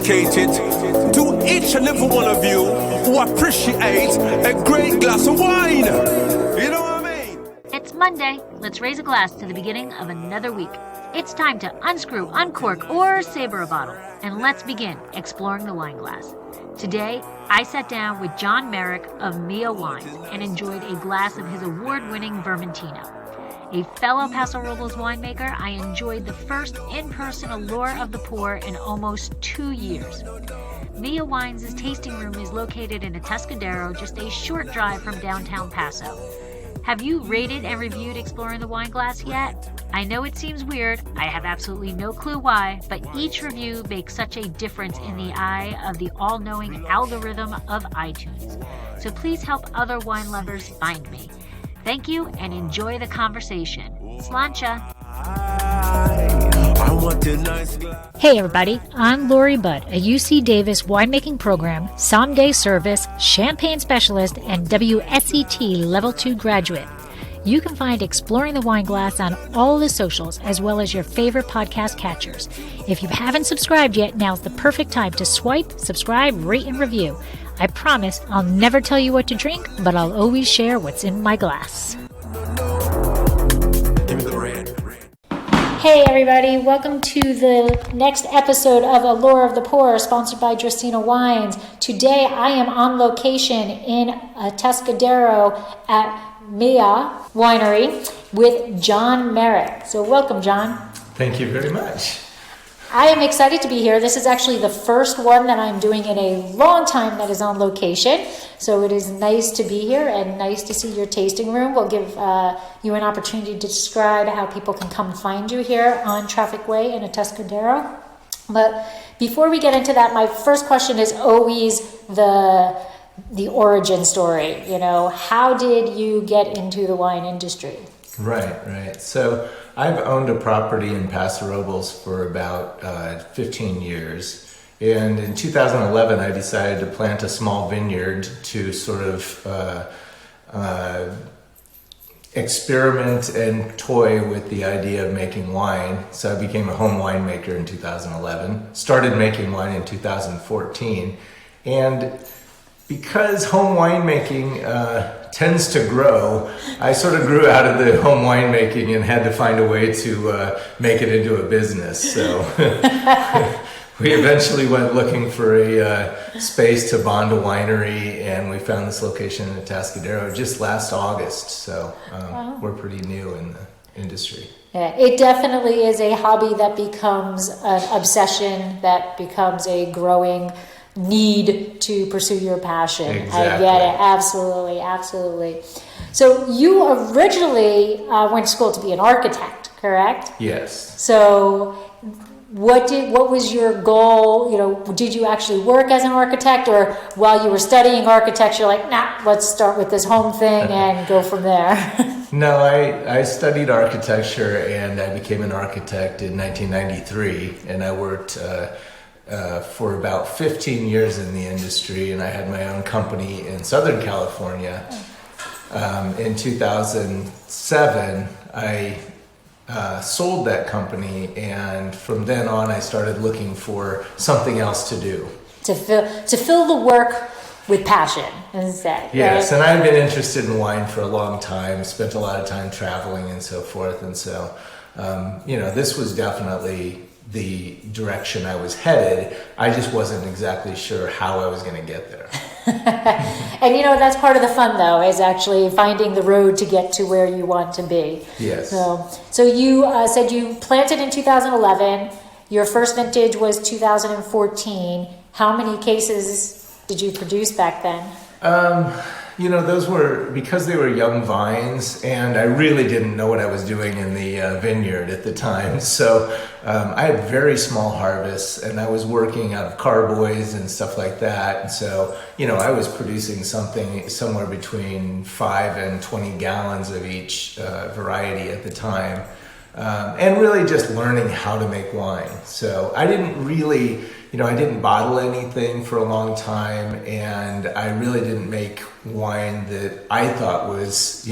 dedicated to each and every one of you who appreciate a great glass of wine. You know what I mean? It's Monday. Let's raise a glass to the beginning of another week. It's time to unscrew, uncork, or saber a bottle. And let's begin exploring the wine glass. Today, I sat down with John Merrick of Mea Wines and enjoyed a glass of his award-winning Vermentino. A fellow Paso Robles winemaker, I enjoyed the first in-person Allure of the Pour in almost 2 years. Mea Wines' tasting room is located in Atascadero, just a short drive from downtown Paso. Have you rated and reviewed Exploring the Wine Glass yet? I know it seems weird, I have absolutely no clue why, but each review makes such a difference in the eye of the all-knowing algorithm of iTunes. So please help other wine lovers find me. Thank you and enjoy the conversation. Slainte. Hey everybody, I'm Lori Budd, a UC Davis winemaking program, sommelier service, champagne specialist, and WSET Level 2 graduate. You can find Exploring the Wine Glass on all the socials as well as your favorite podcast catchers. If you haven't subscribed yet, now's the perfect time to swipe, subscribe, rate, and review. I promise I'll never tell you what to drink, but I'll always share what's in my glass. Hey everybody, welcome to the next episode of Allure of the Pour, sponsored by Dracaena Wines. Today I am on location in Atascadero at Mea Winery with John Merrick. So welcome, John. Thank you very much. I am excited to be here. This is actually the first one that I'm doing in a long time that is on location. So it is nice to be here and nice to see your tasting room. We'll give you an opportunity to describe how people can come find you here on Traffic Way in Atascadero. But before we get into that, my first question is always the origin story. You know, how did you get into the wine industry? Right. So I've owned a property in Paso Robles for about 15 years. And in 2011, I decided to plant a small vineyard to sort of experiment and toy with the idea of making wine. So I became a home winemaker in 2011, started making wine in 2014. And because home winemaking tends to grow, I sort of grew out of the home winemaking and had to find a way to make it into a business. So we eventually went looking for a space to bond a winery, and we found this location in Atascadero just last August. So we're pretty new in the industry. Yeah, it definitely is a hobby that becomes an obsession, that becomes a growing need to pursue your passion. Exactly. I get it. Absolutely. So you originally went to school to be an architect, correct? Yes. So what was your goal? You know, did you actually work as an architect, or while you were studying architecture, like, nah, let's start with this home thing and go from there? No, I studied architecture and I became an architect in 1993, and I worked for about 15 years in the industry, and I had my own company in Southern California. In 2007, I sold that company, and from then on I started looking for something else to do. To fill the work with passion instead. Yes, right? and I've been interested in wine for a long time, spent a lot of time traveling and so forth, and so this was definitely the direction I was headed. I just wasn't exactly sure how I was going to get there. And that's part of the fun, though, is actually finding the road to get to where you want to be. Yes. So you said you planted in 2011. Your first vintage was 2014. How many cases did you produce back then? Those were, because they were young vines, and I really didn't know what I was doing in the vineyard at the time. So I had very small harvests, and I was working out of carboys and stuff like that. And so, I was producing something somewhere between 5 and 20 gallons of each variety at the time. And really just learning how to make wine. So I didn't really, I didn't bottle anything for a long time, and I really didn't make wine that I thought was,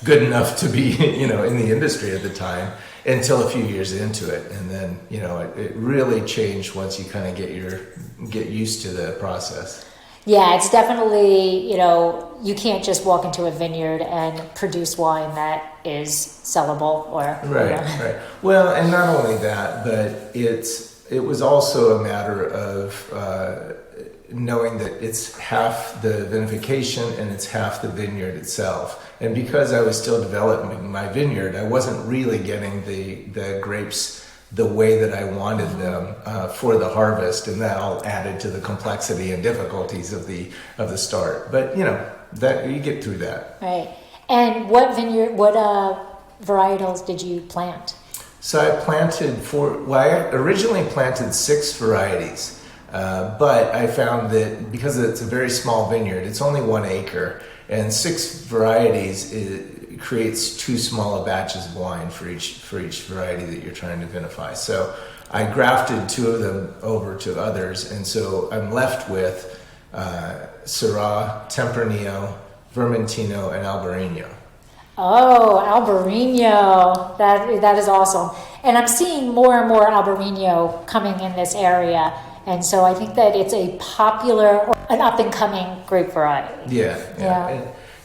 good enough to be, in the industry at the time. until a few years into it, and then it really changed once you kind of get used to the process. Yeah, it's definitely, you can't just walk into a vineyard and produce wine that is sellable or... Right. Well, and not only that, but it was also a matter of knowing that it's half the vinification and it's half the vineyard itself. And because I was still developing my vineyard, I wasn't really getting the grapes the way that I wanted them for the harvest, and that all added to the complexity and difficulties of the start. But that you get through that. Right. And what varietals did you plant? So I planted I originally planted 6 varieties, but I found that because it's a very small vineyard, it's only 1 acre, and 6 varieties creates too small a batches of wine for each variety that you're trying to vinify. So I grafted 2 of them over to others, and so I'm left with Syrah, Tempranillo, Vermentino, and Albarino. Oh, Albarino. That is awesome. And I'm seeing more and more Albarino coming in this area. And so I think that it's a popular, an up-and-coming grape variety.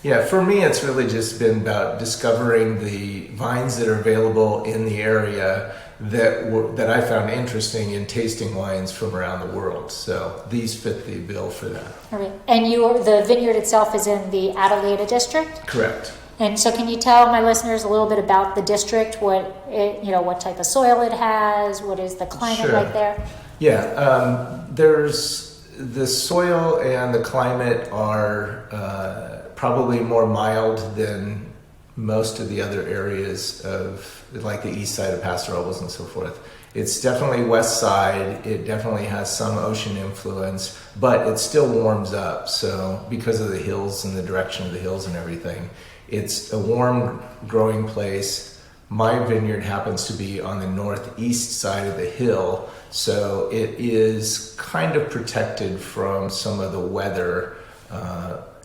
Yeah, for me, it's really just been about discovering the vines that are available in the area that I found interesting in tasting wines from around the world. So these fit the bill for that. All right. And the vineyard itself is in the Adelaide district? Correct. And so can you tell my listeners a little bit about the district, what type of soil it has, what is the climate like there? Yeah, there's the soil and the climate are probably more mild than most of the other areas of like the east side of Paso Robles and so forth. It's definitely west side. It definitely has some ocean influence, but it still warms up. So because of the hills and the direction of the hills and everything, it's a warm growing place. My vineyard happens to be on the northeast side of the hill, so it is kind of protected from some of the weather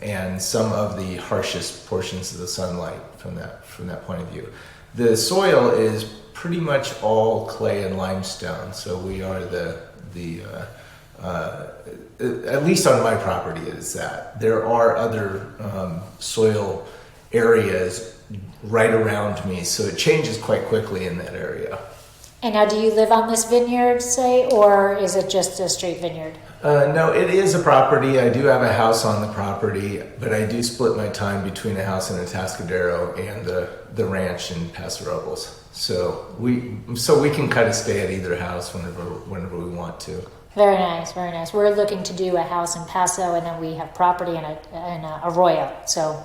and some of the harshest portions of the sunlight from that point of view. The soil is pretty much all clay and limestone, so we are at least on my property is that. There are other soil areas right around me, so it changes quite quickly in that area. And now, do you live on this vineyard, say, or is it just a straight vineyard? No, it is a property. I do have a house on the property, but I do split my time between a house in Atascadero and the ranch in Paso Robles. So we can kind of stay at either house whenever we want to. Very nice, very nice. We're looking to do a house in Paso, and then we have property in Arroyo. So,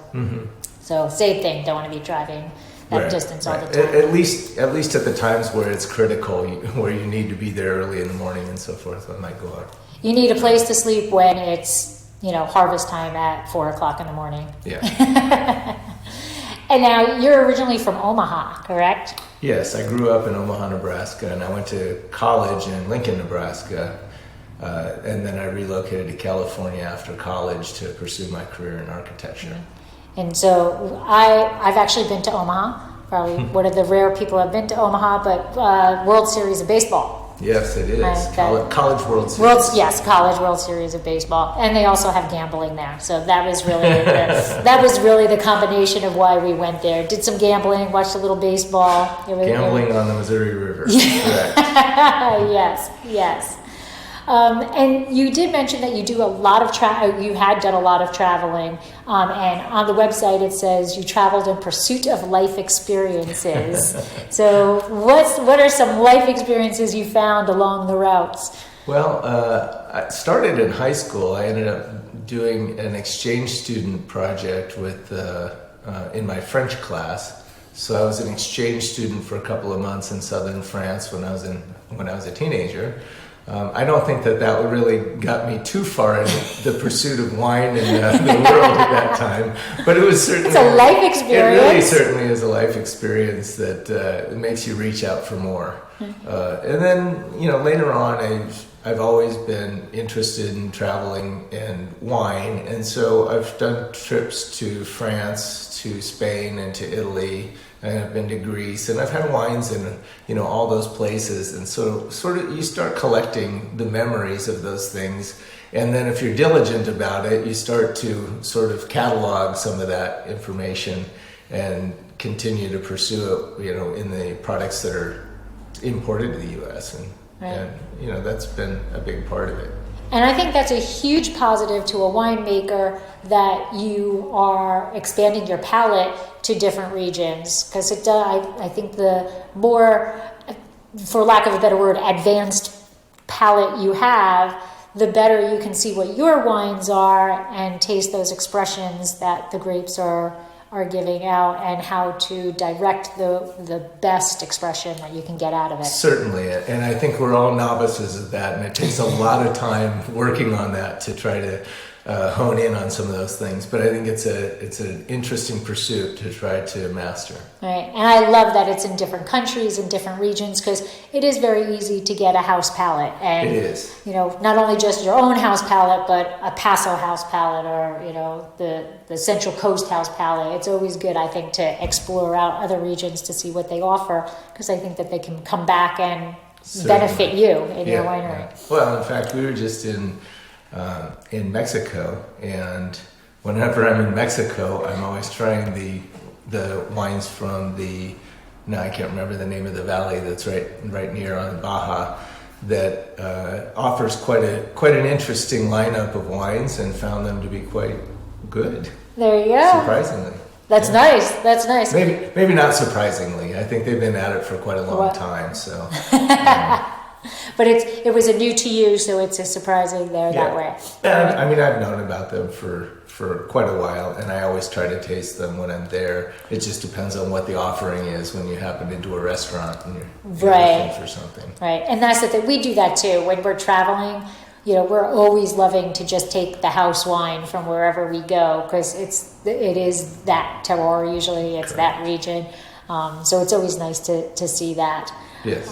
so same thing. Don't want to be driving that distance all the time. At least at the times where it's critical, where you need to be there early in the morning and so forth, I might go out. You need a place to sleep when it's harvest time at 4:00 in the morning. Yeah. And now you're originally from Omaha, correct? Yes, I grew up in Omaha, Nebraska, and I went to college in Lincoln, Nebraska. And then I relocated to California after college to pursue my career in architecture. And so I've actually been to Omaha, probably one of the rare people I've been to Omaha, but World Series of Baseball. Yes, it is. College World Series. Yes, College World Series of Baseball. And they also have gambling there. So that was really the combination of why we went there. Did some gambling, watched a little baseball. Gambling on the Missouri River. Correct. Yes. And you did mention that you do a lot of you had done a lot of traveling, and on the website it says you traveled in pursuit of life experiences. So what are some life experiences you found along the routes? Well, I started in high school. I ended up doing an exchange student project in my French class. So I was an exchange student for a couple of months in southern France when I was a teenager. I don't think that really got me too far in the pursuit of wine in the world at that time, but it was certainly... It's a life experience. It really certainly is a life experience that makes you reach out for more. And then, later on, I've always been interested in traveling and wine, and so I've done trips to France, to Spain, and to Italy, and I've been to Greece, and I've had wines in all those places, and so sort of you start collecting the memories of those things, and then if you're diligent about it, you start to sort of catalog some of that information and continue to pursue it, in the products that are imported to the U.S. and that's been a big part of it. And I think that's a huge positive to a winemaker, that you are expanding your palate to different regions, because it does. I think the more, for lack of a better word, advanced palate you have, the better you can see what your wines are and taste those expressions that the grapes are giving out, and how to direct the best expression that you can get out of it. Certainly, and I think we're all novices at that, and it takes a lot of time working on that to try to hone in on some of those things. But I think it's an interesting pursuit to try to master. Right, and I love that it's in different countries and different regions, because it is very easy to get a house palate, and it is. Not only just your own house palate, but a Paso house palate, or the Central Coast house palate. It's always good, I think, to explore out other regions to see what they offer, because I think that they can come back and benefit you in your winery. Yeah. Well, in fact, we were just in Mexico, and whenever I'm in Mexico, I'm always trying the wines from I can't remember the name of the valley that's right near on Baja, that offers quite an interesting lineup of wines, and found them to be quite good. There you go. Surprisingly. That's nice. That's nice. Maybe not surprisingly. I think they've been at it for quite a long time. So. But it was a new to you, so it's surprising there that way. And I mean, I've known about them for quite a while, and I always try to taste them when I'm there. It just depends on what the offering is when you happen into a restaurant and you're looking for something. Right, and that's the thing. We do that too when we're traveling. We're always loving to just take the house wine from wherever we go, because it is that terroir. Usually, it's that region. So it's always nice to see that. Yes.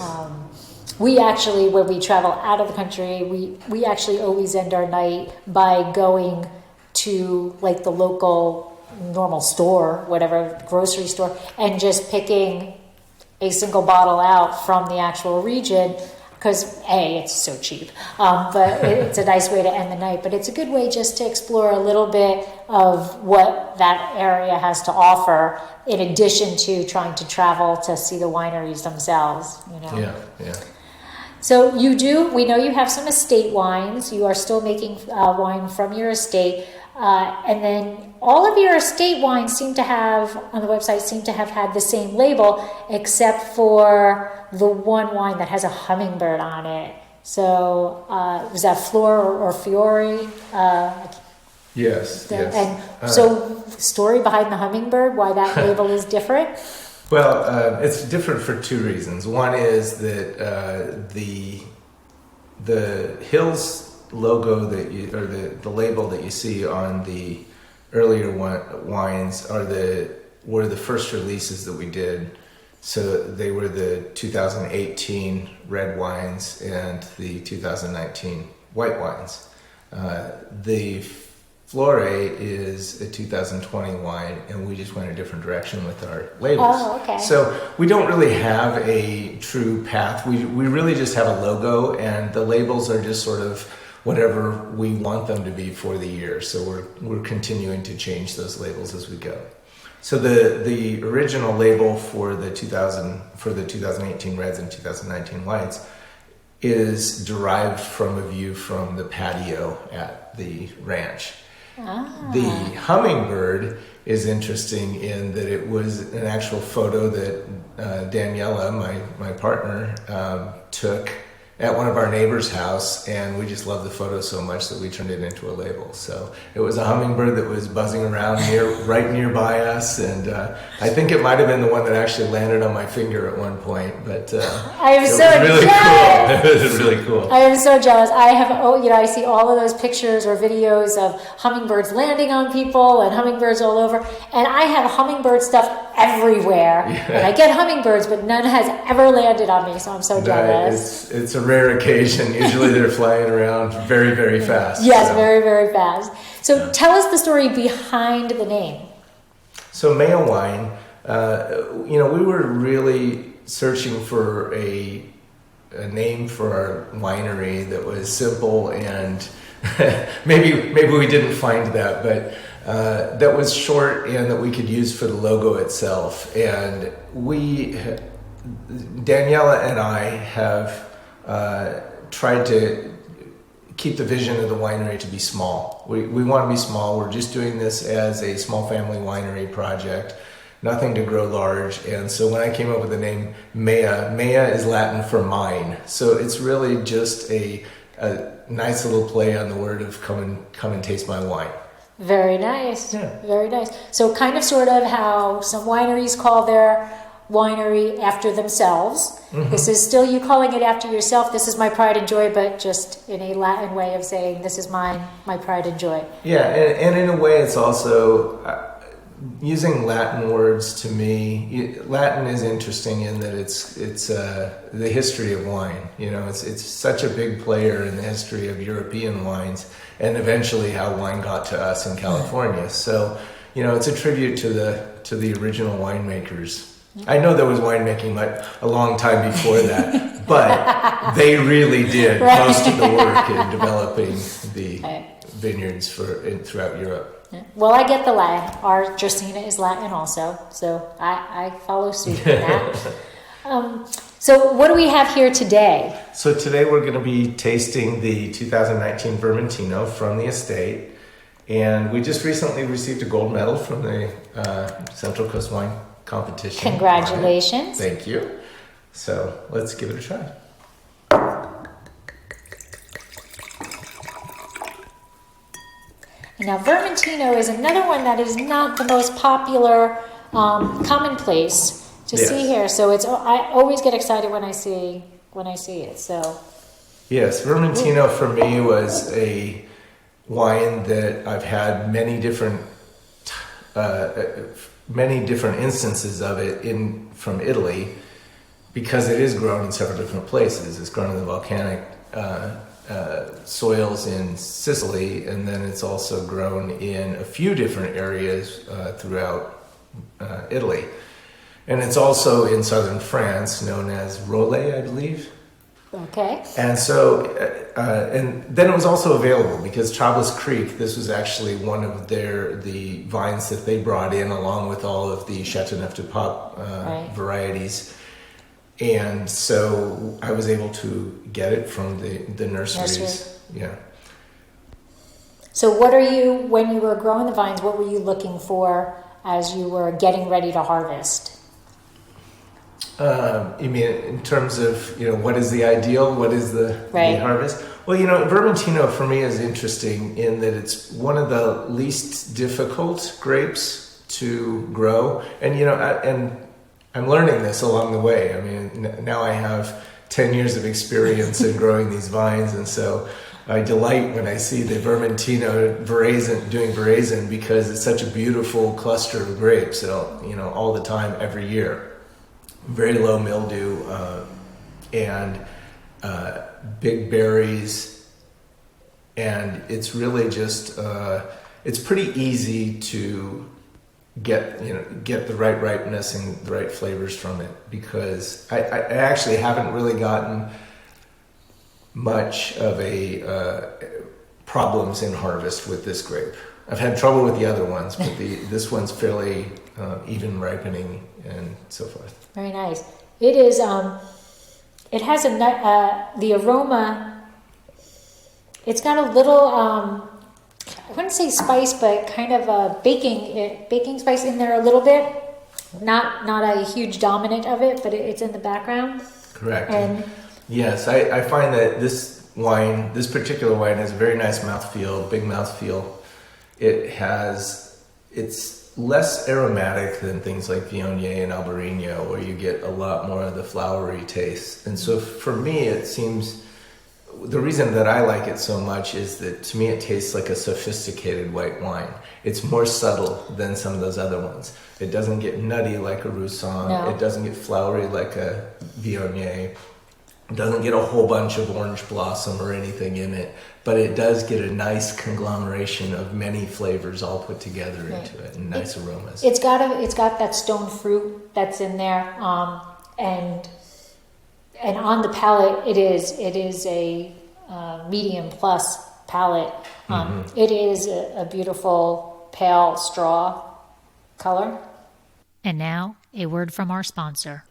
We actually, when we travel out of the country, we actually always end our night by going to like the local normal store, whatever, grocery store, and just picking a single bottle out from the actual region, because it's so cheap, but it's a nice way to end the night. But it's a good way just to explore a little bit of what that area has to offer, in addition to trying to travel to see the wineries themselves. Yeah. So we know you have some estate wines. You are still making wine from your estate. And then all of your estate wines on the website seem to have had the same label, except for the one wine that has a hummingbird on it. So was that Flora or Fiore? Yes. And so story behind the hummingbird, why that label is different? Well, it's different for two reasons. One is that the Hills logo the label that you see on the earlier wines were the first releases that we did. So they were the 2018 red wines and the 2019 white wines. The Flore is a 2020 wine, and we just went a different direction with our labels. Oh, okay. So we don't really have a true path. We really just have a logo, and the labels are just sort of whatever we want them to be for the year. So we're continuing to change those labels as we go. So the original label for the 2018 reds and 2019 whites is derived from a view from the patio at the ranch. The hummingbird is interesting in that it was an actual photo that Daniela, my partner, took at one of our neighbors' house, and we just loved the photo so much that we turned it into a label. So it was a hummingbird that was buzzing around right nearby us, and I think it might have been the one that actually landed on my finger at one point. But I am so really jealous. Cool. It was really cool. I am so jealous. I see all of those pictures or videos of hummingbirds landing on people and hummingbirds all over, and I have hummingbird stuff everywhere. Yeah. And I get hummingbirds, but none has ever landed on me, so I'm so jealous. It's a rare occasion. Usually they're flying around very, very fast. Yes, very, very fast. So tell us the story behind the name. So Mea Wine we were really searching for a name for our winery that was simple and maybe we didn't find that, but that was short and that we could use for the logo itself. And Daniela and I have tried to keep the vision of the winery to be small. We want to be small. We're just doing this as a small family winery project, nothing to grow large. And so when I came up with the name Mea, Mea is Latin for mine. So it's really just a nice little play on the word of come and taste my wine. Very nice. Yeah. Very nice. So kind of sort of how some wineries call their winery after themselves. Mm-hmm. This is still you calling it after yourself. This is my pride and joy, but just in a Latin way of saying this is my pride and joy. Yeah, and in a way it's also using Latin words. To me, Latin is interesting in that it's the history of wine. It's such a big player in the history of European wines, and eventually how wine got to us in California. So, it's a tribute to the original winemakers. I know there was winemaking a long time before that, but they really did most of the work in developing the vineyards throughout Europe. Well, I get the Latin. Our Dracaena is Latin also, so I follow suit in that. So what do we have here today? So today we're going to be tasting the 2019 Vermentino from the estate, and we just recently received a gold medal from the Central Coast Wine Competition. Congratulations. Thank you. So let's give it a try. Now, Vermentino is another one that is not the most popular, commonplace to see here. So I always get excited when I see it. So yes, Vermentino for me was a wine that I've had many different instances of it from Italy, because it is grown in several different places. It's grown in the volcanic soils in Sicily, and then it's also grown in a few different areas throughout Italy. And it's also in southern France, known as Rollet, I believe. Okay. And so, and then it was also available because Chablis Creek, this was actually one of the vines that they brought in along with all of the Châteauneuf-du-Pape varieties. And so I was able to get it from the nurseries. Yeah. So when you were growing the vines, what were you looking for as you were getting ready to harvest? You mean in terms of, what is the ideal? What is the harvest? Well, Vermentino for me is interesting in that it's one of the least difficult grapes to grow. And, and I'm learning this along the way. I mean, now I have 10 years of experience in growing these vines. And so I delight when I see the Vermentino doing Veraison, because it's such a beautiful cluster of grapes, all the time, every year. Very low mildew and big berries, and it's really just it's pretty easy to get the right ripeness and the right flavors from it, because I actually haven't really gotten much of problems in harvest with this grape. I've had trouble with the other ones, but this one's fairly even ripening and so forth. Very nice. It is. It has the aroma. It's got a little. I wouldn't say spice, but kind of a baking spice in there a little bit. Not a huge dominant of it, but it's in the background. Correct. And yes, I find that this particular wine has a very nice mouthfeel, big mouthfeel. It's less aromatic than things like Viognier and Albarino, where you get a lot more of the flowery taste. And so for me, it seems, the reason that I like it so much is that to me it tastes like a sophisticated white wine. It's more subtle than some of those other ones. It doesn't get nutty like a Roussanne. No. It doesn't get flowery like a Viognier. It doesn't get a whole bunch of orange blossom or anything in it, but it does get a nice conglomeration of many flavors all put together into it, and nice aromas. It's got that stone fruit that's in there, and on the palate it is a medium plus palate. It is a beautiful pale straw color. And now, a word from our sponsor.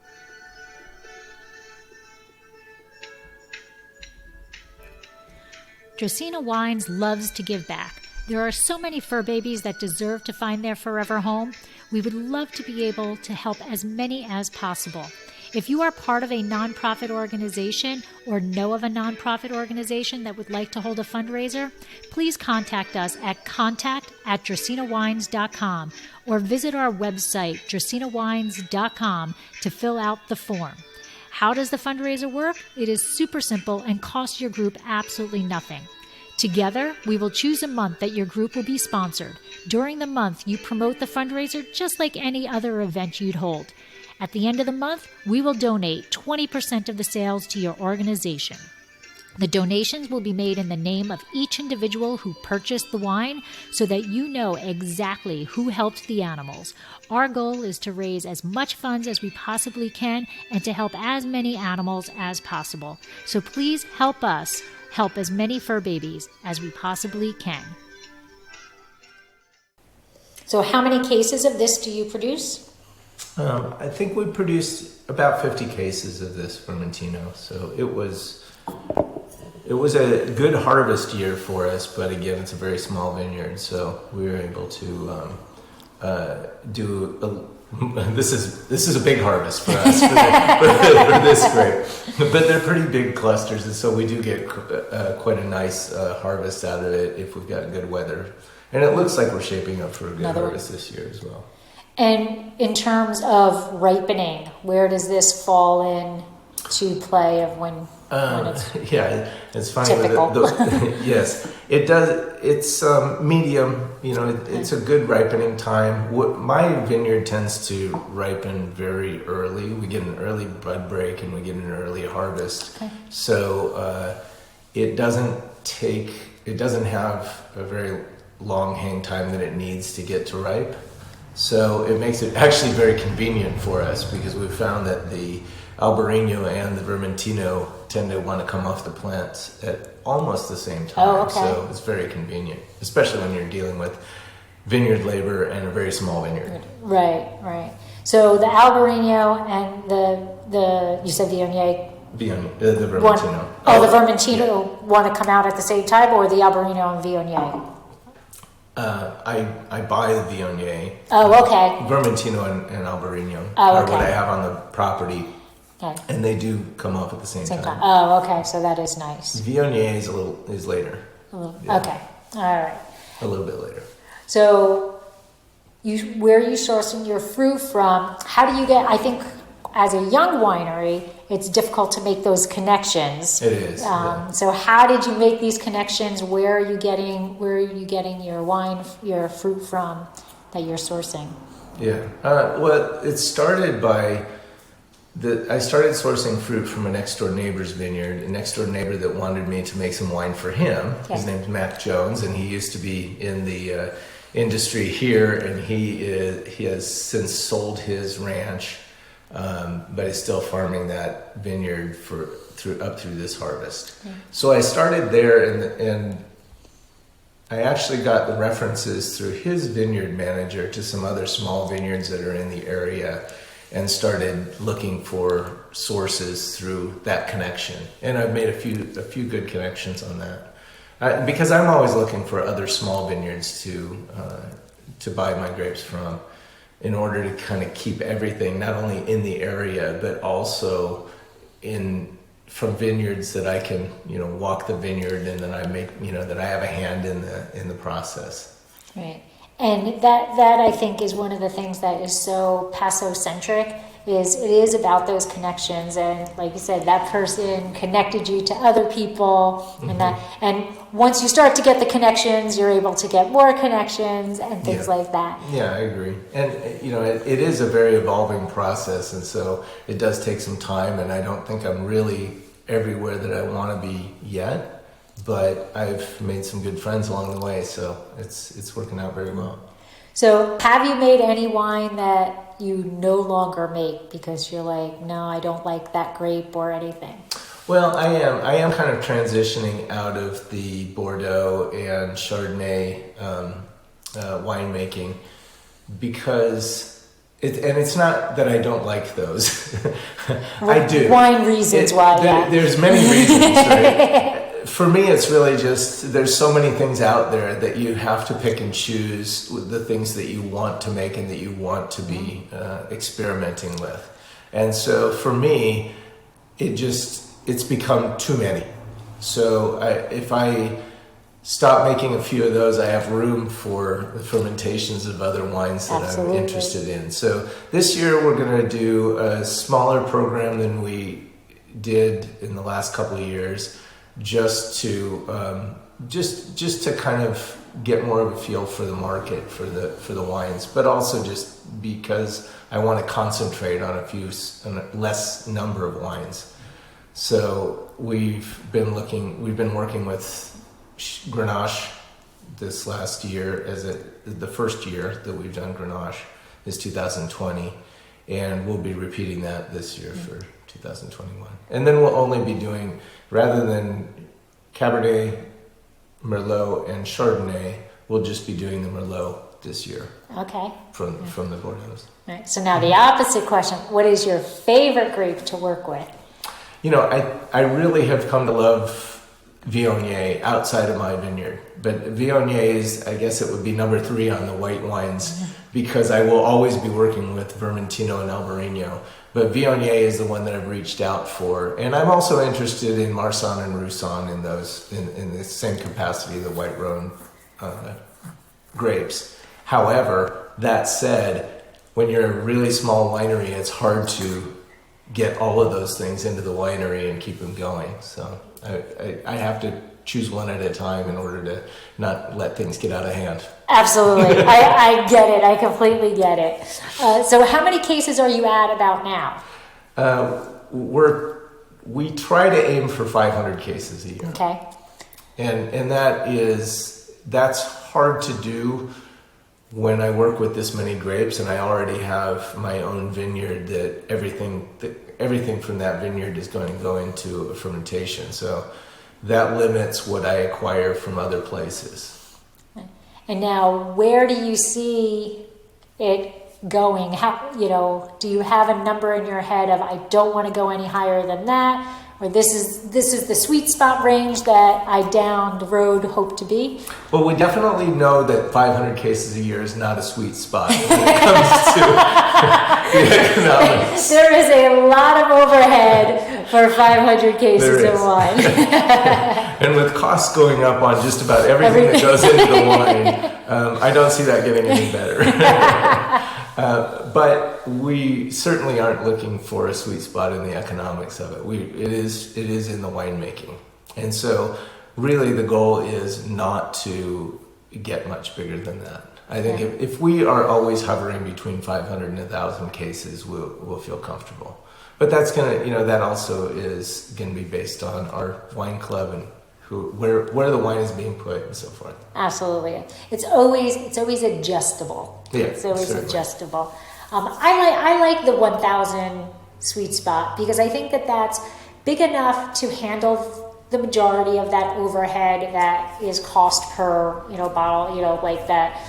Dracaena Wines loves to give back. There are so many fur babies that deserve to find their forever home. We would love to be able to help as many as possible. If you are part of a nonprofit organization or know of a nonprofit organization that would like to hold a fundraiser, please contact us at contact@dracaenawines.com or visit our website, dracaenawines.com, to fill out the form. How does the fundraiser work? It is super simple and costs your group absolutely nothing. Together, we will choose a month that your group will be sponsored. During the month, you promote the fundraiser just like any other event you'd hold. At the end of the month, we will donate 20% of the sales to your organization. The donations will be made in the name of each individual who purchased the wine so that you know exactly who helped the animals. Our goal is to raise as much funds as we possibly can and to help as many animals as possible. So please help us help as many fur babies as we possibly can. So how many cases of this do you produce? I think we produced about 50 cases of this Vermentino, so it was a good harvest year for us, but again, it's a very small vineyard, so we were able to this is a big harvest for us for this grape, but they're pretty big clusters, and so we do get quite a nice harvest out of it if we've got good weather, and it looks like we're shaping up for a good harvest this year as well. And in terms of ripening, where does this fall in to play of when it's yeah, it's funny. typical? Yes, it does. It's medium. It's a good ripening time. My vineyard tends to ripen very early. We get an early bud break and we get an early harvest. Okay. So it doesn't have a very long hang time that it needs to get to ripe. So it makes it actually very convenient for us because we've found that the Albarino and the Vermentino tend to want to come off the plants at almost the same time. Oh, okay. So it's very convenient, especially when you're dealing with vineyard labor and a very small vineyard. Right. So the Albarino and the you said Viognier. The Vermentino. The Vermentino want to come out at the same time, or the Albarino and Viognier? I buy the Viognier. Oh, okay. Vermentino and Albarino are what I have on the property. Okay. And they do come off at the same time. Oh, okay. So that is nice. Viognier is later. Yeah. Okay. All right. A little bit later. So, where are you sourcing your fruit from? How do you get? I think as a young winery, it's difficult to make those connections. It is. So, how did you make these connections? Where are you getting your wine, your fruit from that you're sourcing? Yeah. Well, it started by. I started sourcing fruit from a next door neighbor's vineyard, a next door neighbor that wanted me to make some wine for him. Okay. His name's Mac Jones, and he used to be in the industry here, and he has since sold his ranch, but is still farming that vineyard up through this harvest. Okay. So I started there, and I actually got the references through his vineyard manager to some other small vineyards that are in the area, and started looking for sources through that connection. And I've made a few good connections on that. Because I'm always looking for other small vineyards to buy my grapes from, in order to kind of keep everything not only in the area, but also from vineyards that I can, walk the vineyard, and then I make, that I have a hand in the process. Right. And that I think is one of the things that is so Paso-centric, is it is about those connections. And like you said, that person connected you to other people, mm-hmm. and once you start to get the connections, you're able to get more connections and things like that. Yeah, I agree. And it is a very evolving process, and so it does take some time, and I don't think I'm really everywhere that I want to be yet, but I've made some good friends along the way, so it's working out very well. So have you made any wine that you no longer make because you're like, no, I don't like that grape or anything? Well, I am kind of transitioning out of the Bordeaux and Chardonnay winemaking because it's not that I don't like those. I do. Wine reasons why, yeah. There's many reasons, right? For me, it's really just, there's so many things out there that you have to pick and choose the things that you want to make and that you want to be experimenting with. And so for me, it's become too many. So if I stop making a few of those, I have room for the fermentations of other wines that Absolutely. I'm interested in. So this year we're going to do a smaller program than we did in the last couple of years, just to just to kind of get more of a feel for the market for the wines, but also just because I want to concentrate on a less number of wines. So we've been working with Grenache this last year the first year that we've done Grenache is 2020, and we'll be repeating that this year for 2021. And then we'll only be doing, rather than Cabernet, Merlot, and Chardonnay, we'll just be doing the Merlot this year. Okay. From the Bordeaux. Right. So now the opposite question, what is your favorite grape to work with? You know, I really have come to love Viognier outside of my vineyard. But Viognier I guess it would be number 3 on the white wines, because I will always be working with Vermentino and Albarino. But Viognier is the one that I've reached out for. And I'm also interested in Marsanne and Roussanne in those, in the same capacity, the white Rhone grapes. However, that said, when you're a really small winery, it's hard to get all of those things into the winery and keep them going. So I have to choose one at a time in order to not let things get out of hand. Absolutely. I get it. I completely get it. So how many cases are you at about now? We try to aim for 500 cases a year. Okay. And that's hard to do when I work with this many grapes, and I already have my own vineyard that everything from that vineyard is going to go into a fermentation. So that limits what I acquire from other places. And now, where do you see it going? How, do you have a number in your head of, I don't want to go any higher than that, or this is the sweet spot range that I down the road hope to be? Well, we definitely know that 500 cases a year is not a sweet spot when it comes to the economics. There is a lot of overhead for 500 cases of wine. And with costs going up on just about everything that goes into the wine, I don't see that getting any better. But we certainly aren't looking for a sweet spot in the economics of it. It is in the winemaking. And so really the goal is not to get much bigger than that. I think if we are always hovering between 500 and 1,000 cases, we'll feel comfortable. But that's that also is gonna be based on our wine club and where the wine is being put and so forth. Absolutely, it's always adjustable. Yeah, it's always certainly adjustable. I like the 1,000 sweet spot because I think that's big enough to handle the majority of that overhead that is cost per bottle. Like that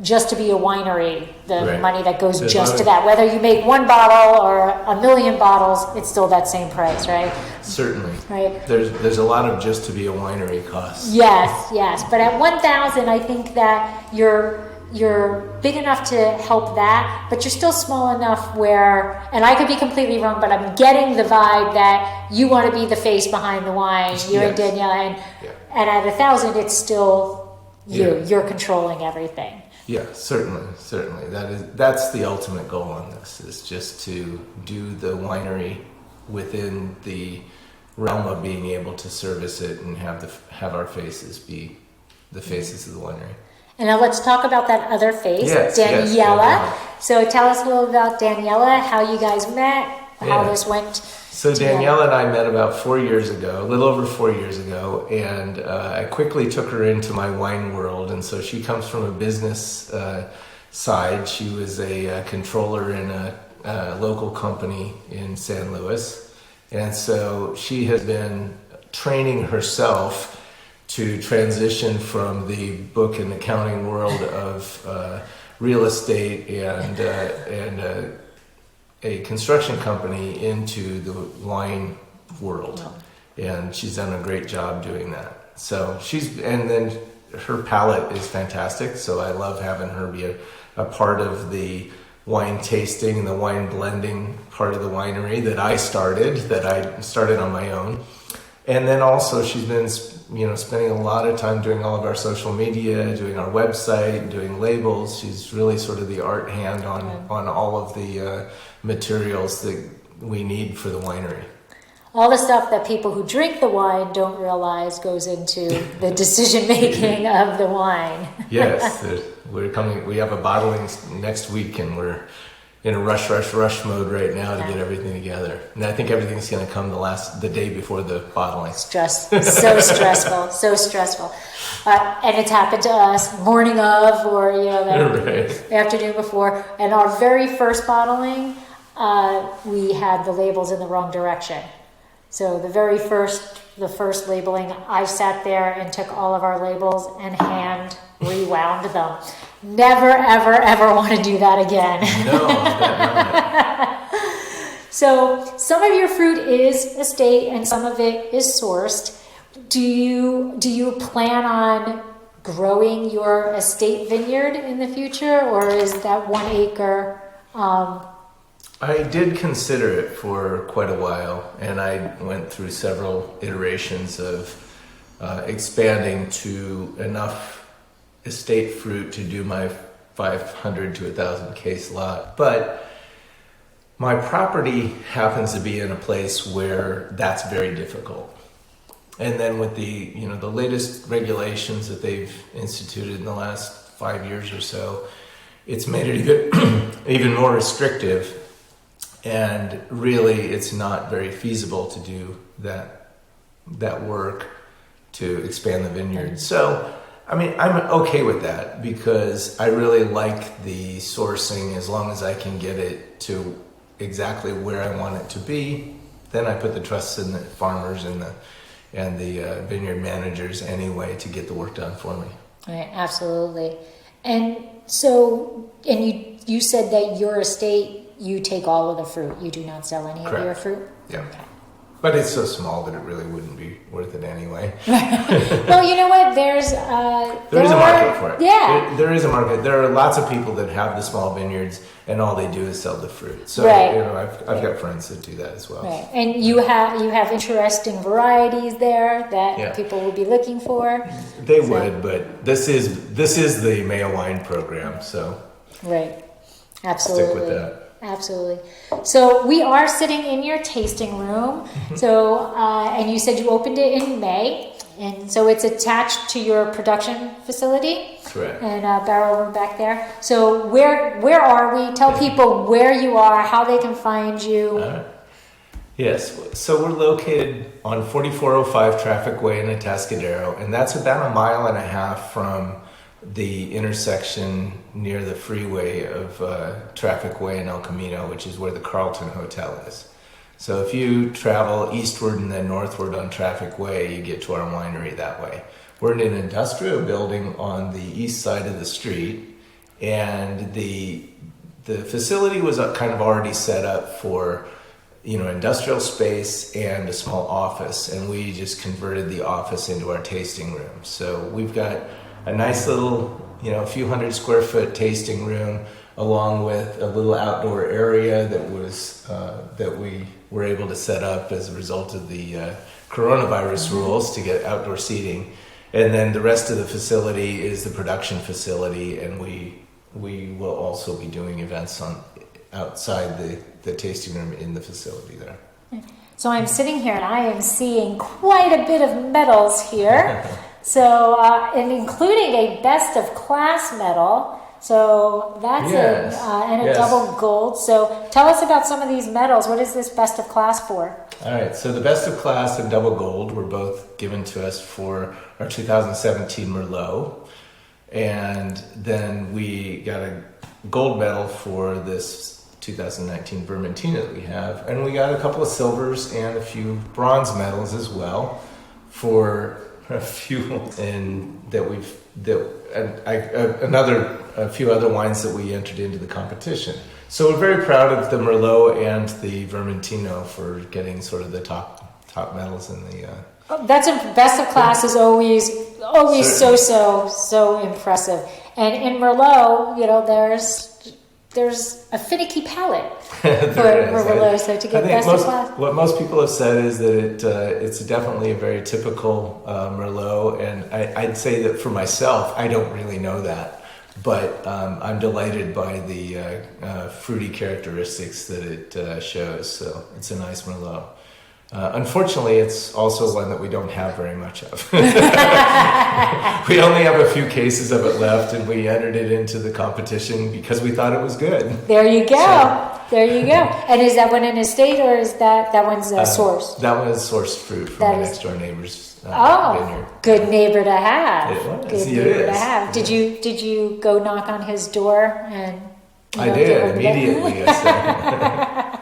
just to be a winery, the money that goes just to that. Whether you make one bottle or 1,000,000 bottles, it's still that same price, right? Certainly. Right. There's a lot of just to be a winery costs. Yes. But at 1,000, I think that you're big enough to help that, but you're still small enough where, and I could be completely wrong, but I'm getting the vibe that you want to be the face behind the wine. You and Daniela, and at 1,000, it's still you. Yeah. You're controlling everything. Yeah, certainly. That's the ultimate goal on this, is just to do the winery within the realm of being able to service it and have our faces be the faces of the winery. And now let's talk about that other face, yes, Daniela. So tell us a little about Daniela, how you guys met, how this went? So Danielle and I met about 4 years ago, a little over 4 years ago, and I quickly took her into my wine world. And so she comes from a business side. She was a controller in a local company in San Luis. And so she has been training herself to transition from the book and accounting world of real estate and a construction company into the wine world. And she's done a great job doing that. So and then her palate is fantastic. So I love having her be a part of the wine tasting and the wine blending part of the winery that I started on my own. And then also she's been, spending a lot of time doing all of our social media, doing our website, doing labels. She's really sort of the art hand on all of the materials that we need for the winery. All the stuff that people who drink the wine don't realize goes into the decision making of the wine. Yes, we have a bottling next week, and we're in a rush mode right now to get everything together. And I think everything's going to come the day before the bottling. So stressful. And it's happened to us morning of, or the afternoon before. And our very first bottling, we had the labels in the wrong direction. So the first labeling, I sat there and took all of our labels and hand rewound them. Never, ever, ever want to do that again. No, So some of your fruit is estate and some of it is sourced. Do you plan on growing your estate vineyard in the future, or is that 1 acre? I did consider it for quite a while, and I went through several iterations of expanding to enough estate fruit to do my 500 to 1,000 case lot. But my property happens to be in a place where that's very difficult. And then with the latest regulations that they've instituted in the last 5 years or so, it's made it even more restrictive. And really, it's not very feasible to do that work to expand the vineyard. So, I'm okay with that because I really like the sourcing as long as I can get it to exactly where I want it to be. Then I put the trust in the farmers and the vineyard managers anyway to get the work done for me. Right, absolutely. And so, you said that your estate, you take all of the fruit. You do not sell any Correct. of your fruit? Yeah. Okay. But it's so small that it really wouldn't be worth it anyway. Well, you know what? There is a market for it. Yeah. There is a market. There are lots of people that have the small vineyards and all they do is sell the fruit. So, right. I've got friends that do that as well. Right. And you have interesting varieties there that people will be looking for. They would, but this is the Mea Wine program, so. Right. Absolutely. Stick with that. Absolutely. So we are sitting in your tasting room. So, and you said you opened it in May, and so it's attached to your production facility. Correct. And barrel room back there. So where are we? Tell people where you are, how they can find you. Yes. So we're located on 4405 Traffic Way in Atascadero, and that's about 1.5 miles from the intersection near the freeway of Traffic Way in El Camino, which is where the Carlton Hotel is. So if you travel eastward and then northward on Traffic Way, you get to our winery that way. We're in an industrial building on the east side of the street, and the facility was kind of already set up for industrial space and a small office, and we just converted the office into our tasting room. So we've got a nice little, a few hundred square foot tasting room, along with a little outdoor area that we were able to set up as a result of the coronavirus rules to get outdoor seating. And then the rest of the facility is the production facility, and we will also be doing events outside the tasting room in the facility there. So I'm sitting here and I am seeing quite a bit of medals here. So, and including a best of class medal, So that's Yes. and a Yes. double gold. So tell us about some of these medals. What is this best of class for? All right, so the best of class and double gold were both given to us for our 2017 Merlot. And then we got a gold medal for this 2019 Vermentino that we have. And we got a couple of silvers and a few bronze medals as well for a few a few other wines that we entered into the competition. So we're very proud of the Merlot and the Vermentino for getting sort of the top medals in the. That's best of class is always so impressive. And in Merlot, there's a finicky palate for Merlot. So to get best of class, what most people have said is that it's definitely a very typical Merlot, and I'd say that for myself, I don't really know that. But I'm delighted by the fruity characteristics that it shows. So it's a nice Merlot. Unfortunately, it's also one that we don't have very much of. We only have a few cases of it left, and we entered it into the competition because we thought it was good. There you go. There you go. And is that one an estate, or is that one's sourced? That one is sourced fruit from my next door neighbor's vineyard. Good neighbor to have. It was. Good neighbor to have. Did you go knock on his door and? I did immediately. I said.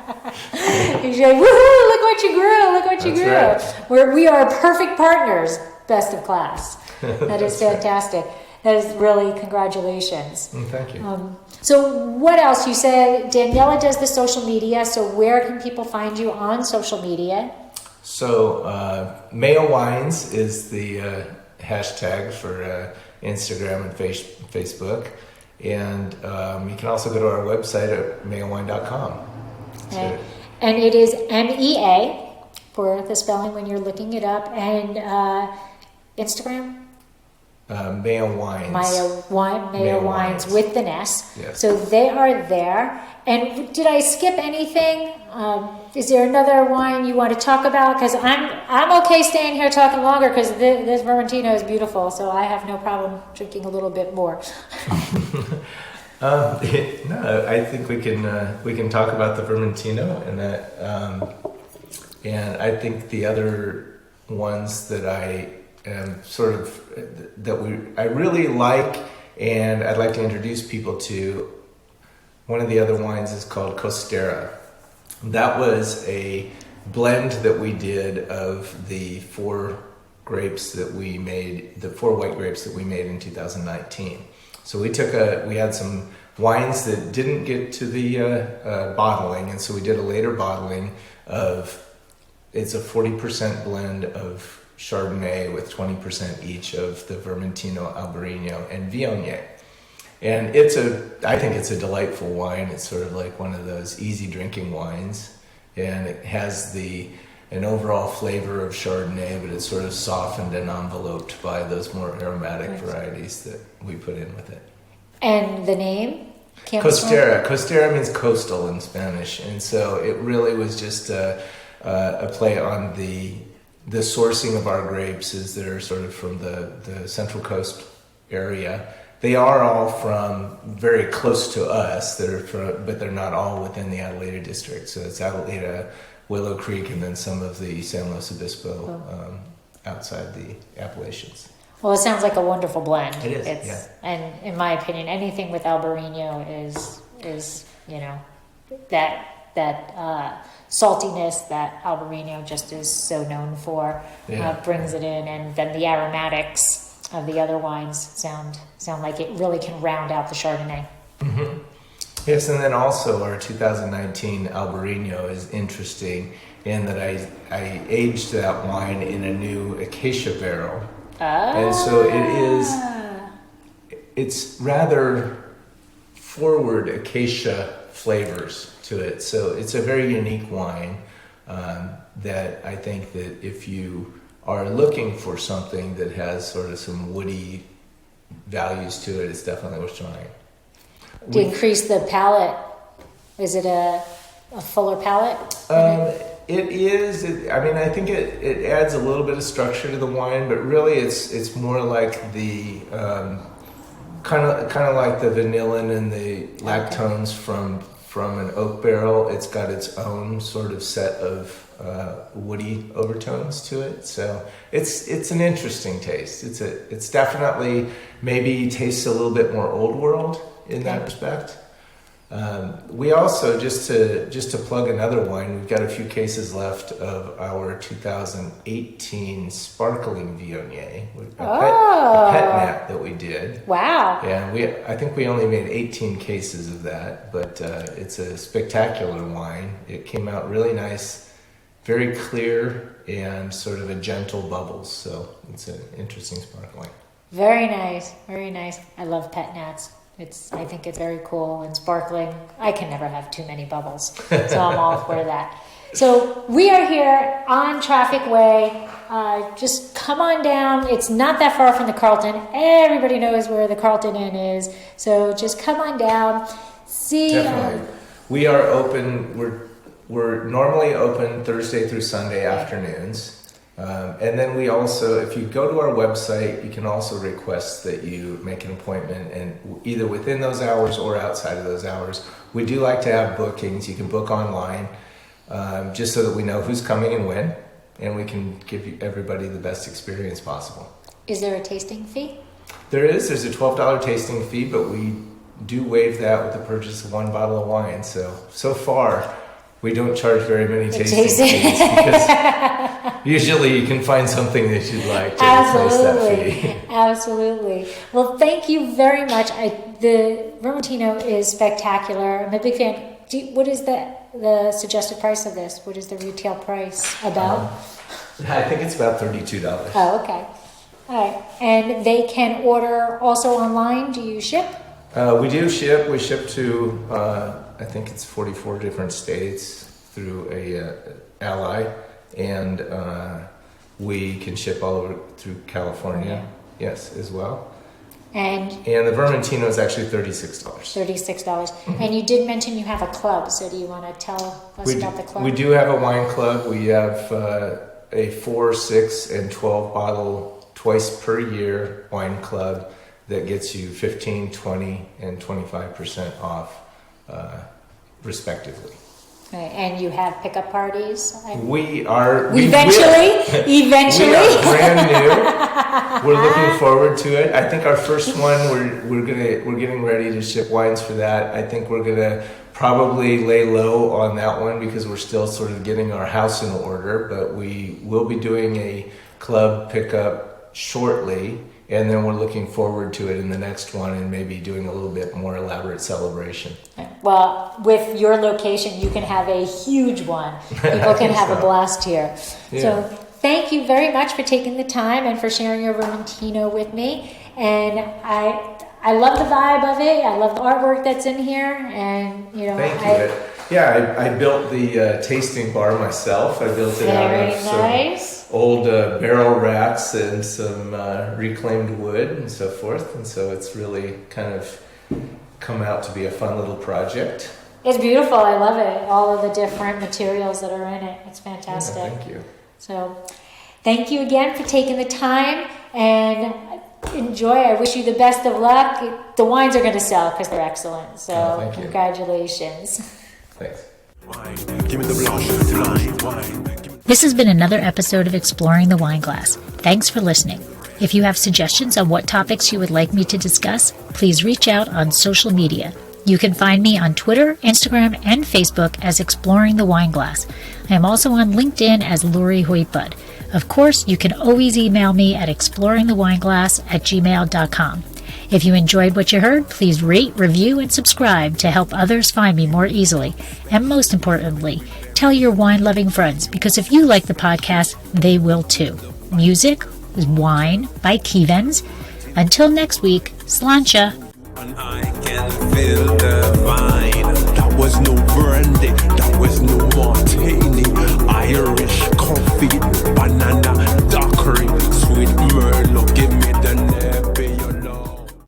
He's like, woohoo! Look what you grew! Look what you grew! Right. We are perfect partners. Best of class. That is fantastic. That is really congratulations. Thank you. So what else? You said Daniela does the social media. So where can people find you on social media? So Mea Wines is the hashtag for Instagram and Facebook. And you can also go to our website at meawine.com. Okay. And it is MEA for the spelling when you're looking it up. And Instagram? Mea Wines. Mea Wines with the S. Yes. So they are there. And did I skip anything? Is there another wine you want to talk about? Because I'm okay staying here talking longer because this Vermentino is beautiful, so I have no problem drinking a little bit more. No, I think we can talk about the Vermentino and that, and I think the other ones that I am I really like and I'd like to introduce people to. One of the other wines is called Costera. That was a blend that we did of the four grapes that we made, the four white grapes that we made in 2019. So we had some wines that didn't get to the bottling, and so we did a later bottling it's a 40% blend of Chardonnay with 20% each of the Vermentino, Albarino, and Viognier. And I think it's a delightful wine. It's sort of like one of those easy drinking wines, and it has an overall flavor of Chardonnay, but it's sort of softened and enveloped by those more aromatic varieties that we put in with it. And the name? Costera. Costera means coastal in Spanish, and so it really was just a play on the sourcing of our grapes, as they're sort of from the Central Coast area. They are all from very close to us, but they're not all within the Adelaida district. So it's Adelaida, Willow Creek, and then some of the San Luis Obispo outside the Appalachians. Well, it sounds like a wonderful blend. It is, yeah. And in my opinion, anything with Albarino is that saltiness that Albarino just is so known for, brings it in, and then the aromatics of the other wines sound like it really can round out the Chardonnay. Mm-hmm. Yes, and then also our 2019 Albarino is interesting in that I aged that wine in a new acacia barrel. And so it's rather forward acacia flavors to it. So it's a very unique wine that I think that if you are looking for something that has sort of some woody values to it, it's definitely worth trying. To increase the palate, is it a fuller palate? It is. I think it adds a little bit of structure to the wine, but really it's more like the Kind of like the vanillin and the lactones from an oak barrel. It's got its own sort of set of woody overtones to it. So it's an interesting taste. It's definitely maybe tastes a little bit more old world in that respect. We also, just to plug another wine, we've got a few cases left of our 2018 sparkling Viognier, a pet nat that we did. Wow. Yeah, I think we only made 18 cases of that, but it's a spectacular wine. It came out really nice, very clear, and sort of a gentle bubbles. So it's an interesting sparkling. Very nice, very nice. I love pet nats. I think it's very cool and sparkling. I can never have too many bubbles, so I'm all for that. So we are here on Traffic Way. Just come on down. It's not that far from the Carlton. Everybody knows where the Carlton Inn is. So just come on down. See. Definitely. We are open. We're normally open Thursday through Sunday afternoons. And then we also, if you go to our website, you can also request that you make an appointment, and either within those hours or outside of those hours. We do like to have bookings. You can book online, just so that we know who's coming and when, and we can give everybody the best experience possible. Is there a tasting fee? There's a $12 tasting fee, but we do waive that with the purchase of one bottle of wine. So far, we don't charge very many tasting fees, because usually you can find something that you'd like to replace that fee. Absolutely. Well, thank you very much. The Vermentino is spectacular. I'm a big fan. What is the suggested price of this? What is the retail price about? I think it's about $32. Oh, okay. All right. And they can order also online. Do you ship? We do ship. We ship to, I think it's 44 different states through a ally, and we can ship all over through California, yes, as well. And the Vermentino is actually $36. $36. Mm-hmm. And you did mention you have a club, so do you want to tell us about the club? We do have a wine club. We have a 4, 6, and 12 bottle twice per year wine club that gets you 15, 20, and 25% off, respectively. Right, and you have pickup parties? We are... Eventually? We are brand new. We're looking forward to it. I think our first one, we're getting ready to ship wines for that. I think we're gonna probably lay low on that one because we're still sort of getting our house in order, but we will be doing a club pickup shortly. And then we're looking forward to it in the next one, and maybe doing a little bit more elaborate celebration. Well, with your location, you can have a huge one. People can have a blast here. Yeah. So thank you very much for taking the time and for sharing your Vermentino with me. And I love the vibe of it. I love the artwork that's in here. And thank you. I built the tasting bar myself. I built it out of some old barrel racks and some reclaimed wood and so forth. And so it's really kind of come out to be a fun little project. It's beautiful. I love it. All of the different materials that are in it. It's fantastic. Yeah, thank you. So thank you again for taking the time, and enjoy. I wish you the best of luck. The wines are going to sell because they're excellent. So congratulations. Thanks. This has been another episode of Exploring the Wine Glass. Thanks for listening. If you have suggestions on what topics you would like me to discuss, please reach out on social media. You can find me on Twitter, Instagram, and Facebook as Exploring the Wine Glass. I am also on LinkedIn as Lori Hoytbud. Of course, you can always email me at exploringthewineglass@gmail.com. If you enjoyed what you heard, please rate, review, and subscribe to help others find me more easily. And most importantly, tell your wine-loving friends, because if you like the podcast, they will too. Music is Wine by Kevens. Until next week, Slainte. I can feel the vibe.